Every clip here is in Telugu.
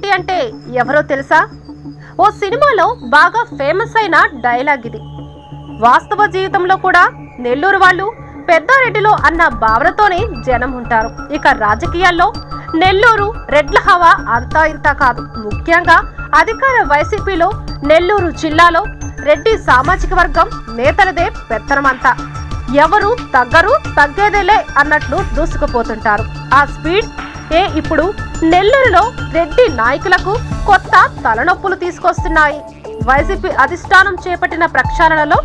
పెద్దారెడ్డి అంటే ఎవరో తెలుసా? ఓ సినిమాలో బాగా ఫేమస్ అయిన డైలాగ్ ఇది. వాస్తవ జీవితంలో కూడా నెల్లూరు వాళ్ళు పెద్దారెడ్డిలో అన్న భావనతోనే జనం ఉంటారు. ఇక రాజకీయాల్లో నెల్లూరు రెడ్ల హవా అంతా ఇంత కాదు. ముఖ్యంగా అధికార వైసీపీలో నెల్లూరు జిల్లాలో రెడ్డి సామాజిక వర్గం నేతలదే పెత్తనమంతా. ఎవరు తగ్గరు, తగ్గేదేలే అన్నట్లు దూసుకుపోతుంటారు. ఆ స్పీడ్ ఇప్పుడు నెల్లూరులో రెడ్డి నాయకులకు కొత్త తలనొప్పులు తీసుకొస్తున్నాయి. వైసీపీ అధిష్టానం చేపట్టిన ప్రక్షాళనలో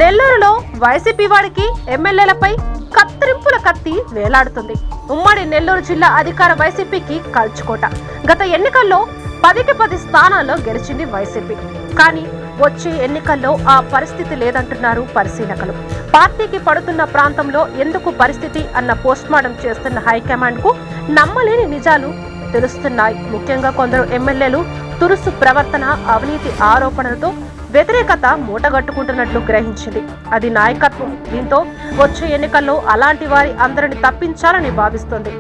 నెల్లూరులో వైసీపీ వాడికి ఎమ్మెల్యేలపై కత్తిరింపుల కత్తి వేలాడుతుంది. ఉమ్మడి నెల్లూరు జిల్లా అధికార వైసీపీకి కల్చుకోట. గత ఎన్నికల్లో 10కి 10 స్థానాల్లో గెలిచింది వైసీపీ. కానీ వచ్చే ఎన్నికల్లో ఆ పరిస్థితి లేదంటున్నారు పరిశీలకులు. పార్టీకి పడుతున్న ప్రాంతంలో ఎందుకు పరిస్థితి అన్న పోస్ట్ మార్టం చేస్తున్న హైకమాండ్ కు నమ్మలేని నిజాలు తెలుస్తున్నాయి. ముఖ్యంగా కొందరు ఎమ్మెల్యేలు తురుసు ప్రవర్తన, అవినీతి ఆరోపణలతో వ్యతిరేకత మూటగట్టుకుంటున్నట్లు గ్రహించింది. అది నాయకత్వం. దీంతో వచ్చే ఎన్నికల్లో అలాంటి వారి అందరిని తప్పించాలని భావిస్తోంది.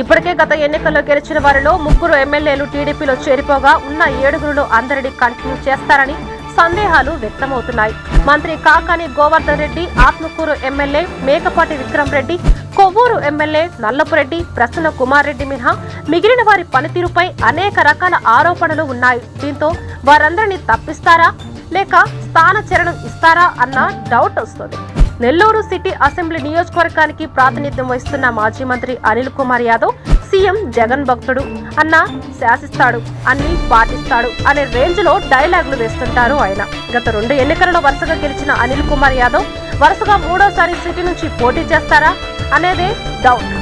ఇప్పటికే గత ఎన్నికల్లో గెలిచిన వారిలో 3 ఎమ్మెల్యేలు టీడీపీలో చేరిపోగా ఉన్న 7గురిలో అందరినీ కంటిన్యూ చేస్తారని సందేహాలు వ్యక్తమవుతున్నాయి. మంత్రి కాకాని గోవర్ధన్ రెడ్డి, ఆత్మకూరు ఎమ్మెల్యే మేకపాటి విక్రమ్ రెడ్డి, కొవ్వూరు ఎమ్మెల్యే నల్లపురెడ్డి, ప్రసన్న కుమార్ రెడ్డి మినహా మిగిలిన వారి పనితీరుపై అనేక రకాల ఆరోపణలు ఉన్నాయి. దీంతో వారందరినీ తప్పిస్తారా లేక స్థానచలనం ఇస్తారా అన్న డౌట్ వస్తుంది. నెల్లూరు సిటీ అసెంబ్లీ నియోజకవర్గానికి ప్రాతినిధ్యం వహిస్తున్న మాజీ మంత్రి అనిల్ కుమార్ యాదవ్ సీఎం జగన్ భక్తుడు, అన్న శాసిస్తాడు, అన్ని పాటిస్తాడు అనే రేంజ్ లో డైలాగులు వేస్తుంటారు ఆయన. గత 2 ఎన్నికలలో వరుసగా గెలిచిన అనిల్ కుమార్ యాదవ్ వరుసగా 3వ సారి సిటీ నుంచి పోటీ చేస్తారా అనేదే డౌట్.